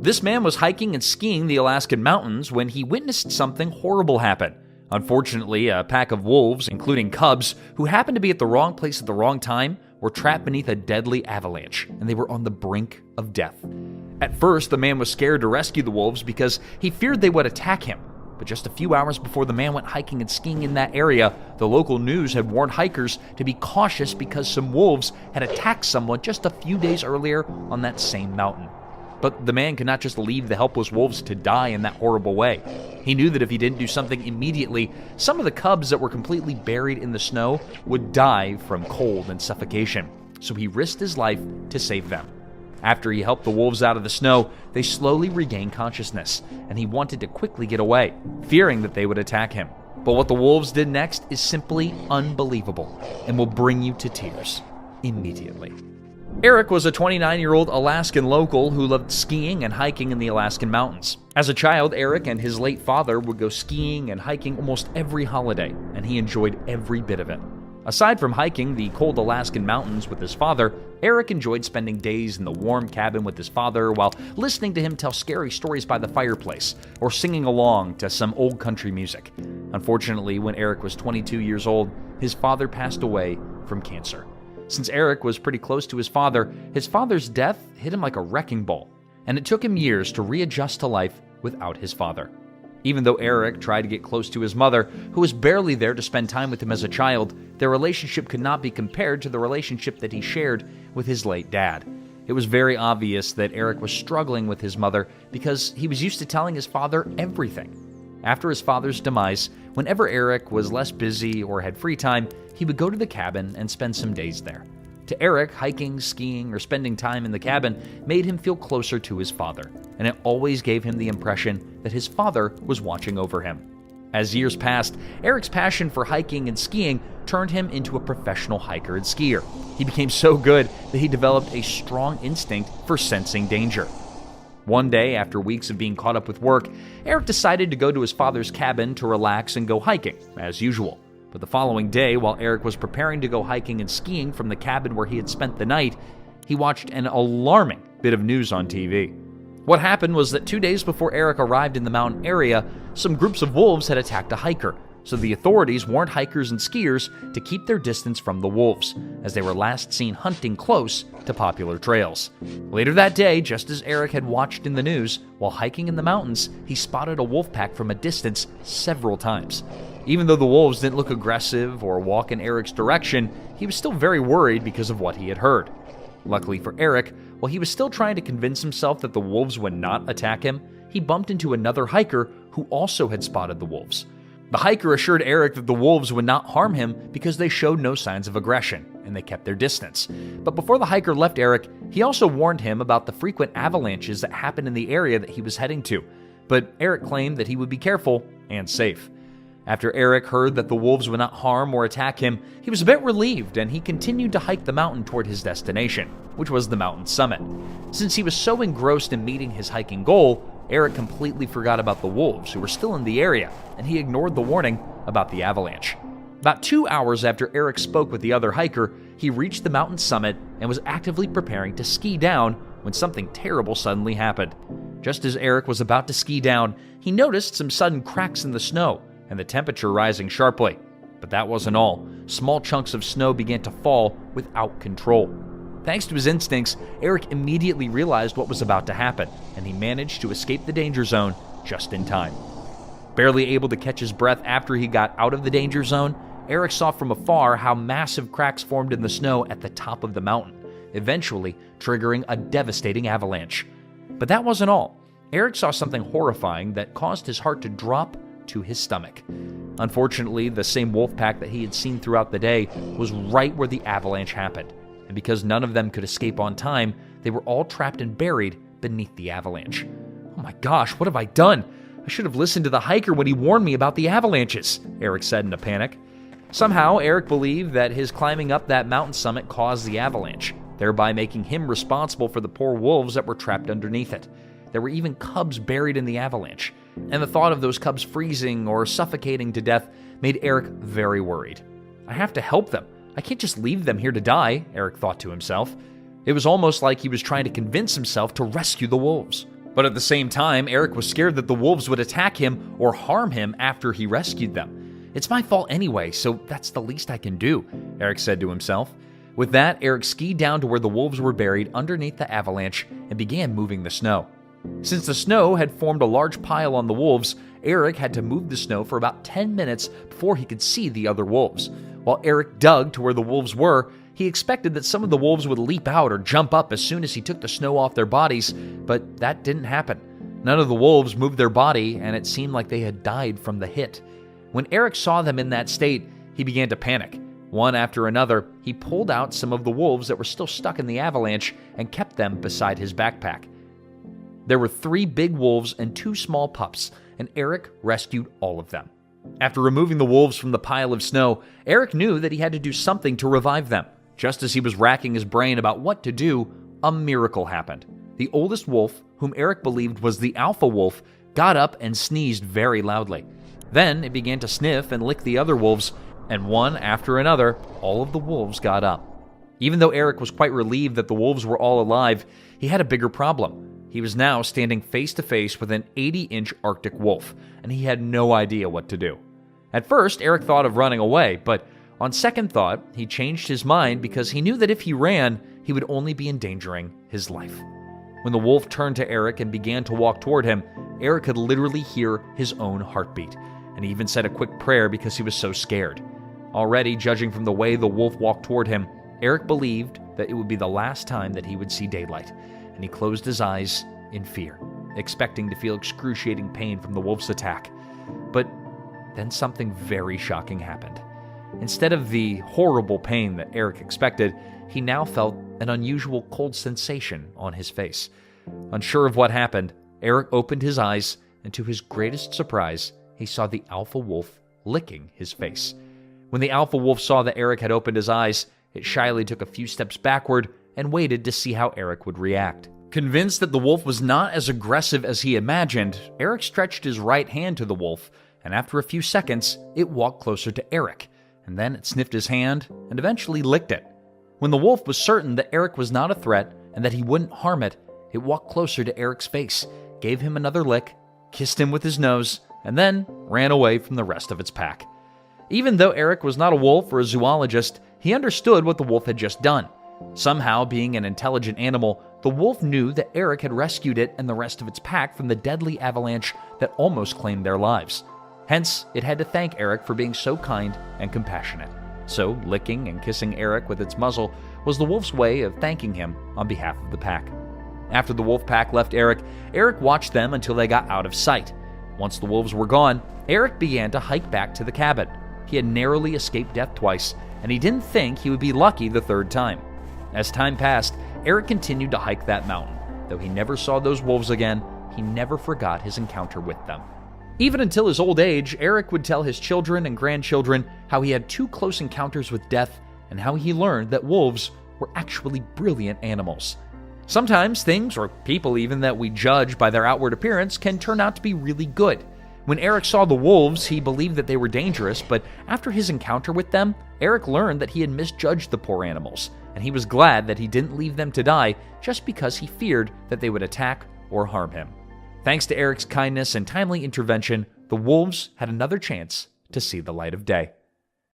This man was hiking and skiing the Alaskan mountains when he witnessed something horrible happen. Unfortunately, a pack of wolves, including cubs, who happened to be at the wrong place at the wrong time, were trapped beneath a deadly avalanche, and they were on the brink of death. At first, the man was scared to rescue the wolves because he feared they would attack him. But just a few hours before the man went hiking and skiing in that area, the local news had warned hikers to be cautious because some wolves had attacked someone just a few days earlier on that same mountain. But the man could not just leave the helpless wolves to die in that horrible way. He knew that if he didn't do something immediately, some of the cubs that were completely buried in the snow would die from cold and suffocation. So he risked his life to save them. After he helped the wolves out of the snow, they slowly regained consciousness, and he wanted to quickly get away, fearing that they would attack him. But what the wolves did next is simply unbelievable and will bring you to tears immediately. Eric was a 29-year-old Alaskan local who loved skiing and hiking in the Alaskan mountains. As a child, Eric and his late father would go skiing and hiking almost every holiday, and he enjoyed every bit of it. Aside from hiking the cold Alaskan mountains with his father, Eric enjoyed spending days in the warm cabin with his father while listening to him tell scary stories by the fireplace or singing along to some old country music. Unfortunately, when Eric was 22 years old, his father passed away from cancer. Since Eric was pretty close to his father's death hit him like a wrecking ball, and it took him years to readjust to life without his father. Even though Eric tried to get close to his mother, who was barely there to spend time with him as a child, their relationship could not be compared to the relationship that he shared with his late dad. It was very obvious that Eric was struggling with his mother because he was used to telling his father everything. After his father's demise, whenever Eric was less busy or had free time, he would go to the cabin and spend some days there. To Eric, hiking, skiing, or spending time in the cabin made him feel closer to his father, and it always gave him the impression that his father was watching over him. As years passed, Eric's passion for hiking and skiing turned him into a professional hiker and skier. He became so good that he developed a strong instinct for sensing danger. One day, after weeks of being caught up with work, Eric decided to go to his father's cabin to relax and go hiking, as usual. But the following day, while Eric was preparing to go hiking and skiing from the cabin where he had spent the night, he watched an alarming bit of news on TV. What happened was that 2 days before Eric arrived in the mountain area, some groups of wolves had attacked a hiker, so the authorities warned hikers and skiers to keep their distance from the wolves, as they were last seen hunting close to popular trails. Later that day, just as Eric had watched in the news, while hiking in the mountains, he spotted a wolf pack from a distance several times. Even though the wolves didn't look aggressive or walk in Eric's direction, he was still very worried because of what he had heard. Luckily for Eric, while he was still trying to convince himself that the wolves would not attack him, he bumped into another hiker who also had spotted the wolves. The hiker assured Eric that the wolves would not harm him because they showed no signs of aggression, and they kept their distance. But before the hiker left Eric, he also warned him about the frequent avalanches that happened in the area that he was heading to. But Eric claimed that he would be careful and safe. After Eric heard that the wolves would not harm or attack him, he was a bit relieved, and he continued to hike the mountain toward his destination, which was the mountain summit. Since he was so engrossed in meeting his hiking goal, Eric completely forgot about the wolves who were still in the area, and he ignored the warning about the avalanche. About 2 hours after Eric spoke with the other hiker, he reached the mountain summit and was actively preparing to ski down when something terrible suddenly happened. Just as Eric was about to ski down, he noticed some sudden cracks in the snow and the temperature rising sharply. But that wasn't all. Small chunks of snow began to fall without control. Thanks to his instincts, Eric immediately realized what was about to happen, and he managed to escape the danger zone just in time. Barely able to catch his breath after he got out of the danger zone, Eric saw from afar how massive cracks formed in the snow at the top of the mountain, eventually triggering a devastating avalanche. But that wasn't all. Eric saw something horrifying that caused his heart to drop to his stomach. Unfortunately, the same wolf pack that he had seen throughout the day was right where the avalanche happened, and because none of them could escape on time, they were all trapped and buried beneath the avalanche. "Oh my gosh, what have I done? I should have listened to the hiker when he warned me about the avalanches," Eric said in a panic. Somehow, Eric believed that his climbing up that mountain summit caused the avalanche, thereby making him responsible for the poor wolves that were trapped underneath it. There were even cubs buried in the avalanche, and the thought of those cubs freezing or suffocating to death made Eric very worried. "I have to help them. I can't just leave them here to die," Eric thought to himself. It was almost like he was trying to convince himself to rescue the wolves. But at the same time, Eric was scared that the wolves would attack him or harm him after he rescued them. "It's my fault anyway, so that's the least I can do," Eric said to himself. With that, Eric skied down to where the wolves were buried underneath the avalanche and began moving the snow. Since the snow had formed a large pile on the wolves, Eric had to move the snow for about 10 minutes before he could see the other wolves. While Eric dug to where the wolves were, he expected that some of the wolves would leap out or jump up as soon as he took the snow off their bodies, but that didn't happen. None of the wolves moved their body, and it seemed like they had died from the hit. When Eric saw them in that state, he began to panic. One after another, he pulled out some of the wolves that were still stuck in the avalanche and kept them beside his backpack. There were 3 big wolves and 2 small pups, and Eric rescued all of them. After removing the wolves from the pile of snow, Eric knew that he had to do something to revive them. Just as he was racking his brain about what to do, a miracle happened. The oldest wolf, whom Eric believed was the alpha wolf, got up and sneezed very loudly. Then it began to sniff and lick the other wolves, and one after another, all of the wolves got up. Even though Eric was quite relieved that the wolves were all alive, he had a bigger problem. He was now standing face to face with an 80-inch Arctic wolf, and he had no idea what to do. At first, Eric thought of running away, but on second thought, he changed his mind because he knew that if he ran, he would only be endangering his life. When the wolf turned to Eric and began to walk toward him, Eric could literally hear his own heartbeat, and he even said a quick prayer because he was so scared. Already, judging from the way the wolf walked toward him, Eric believed that it would be the last time that he would see daylight, and he closed his eyes in fear, expecting to feel excruciating pain from the wolf's attack. But then something very shocking happened. Instead of the horrible pain that Eric expected, he now felt an unusual cold sensation on his face. Unsure of what happened, Eric opened his eyes, and to his greatest surprise, he saw the alpha wolf licking his face. When the alpha wolf saw that Eric had opened his eyes, it shyly took a few steps backward and waited to see how Eric would react. Convinced that the wolf was not as aggressive as he imagined, Eric stretched his right hand to the wolf, and after a few seconds, it walked closer to Eric, and then it sniffed his hand and eventually licked it. When the wolf was certain that Eric was not a threat and that he wouldn't harm it, it walked closer to Eric's face, gave him another lick, kissed him with his nose, and then ran away from the rest of its pack. Even though Eric was not a wolf or a zoologist, he understood what the wolf had just done. Somehow, being an intelligent animal, the wolf knew that Eric had rescued it and the rest of its pack from the deadly avalanche that almost claimed their lives. Hence, it had to thank Eric for being so kind and compassionate. So, licking and kissing Eric with its muzzle was the wolf's way of thanking him on behalf of the pack. After the wolf pack left Eric, Eric watched them until they got out of sight. Once the wolves were gone, Eric began to hike back to the cabin. He had narrowly escaped death twice, and he didn't think he would be lucky the third time. As time passed, Eric continued to hike that mountain. Though he never saw those wolves again, he never forgot his encounter with them. Even until his old age, Eric would tell his children and grandchildren how he had 2 close encounters with death and how he learned that wolves were actually brilliant animals. Sometimes things, or people even, that we judge by their outward appearance can turn out to be really good. When Eric saw the wolves, he believed that they were dangerous, but after his encounter with them, Eric learned that he had misjudged the poor animals, and he was glad that he didn't leave them to die just because he feared that they would attack or harm him. Thanks to Eric's kindness and timely intervention, the wolves had another chance to see the light of day.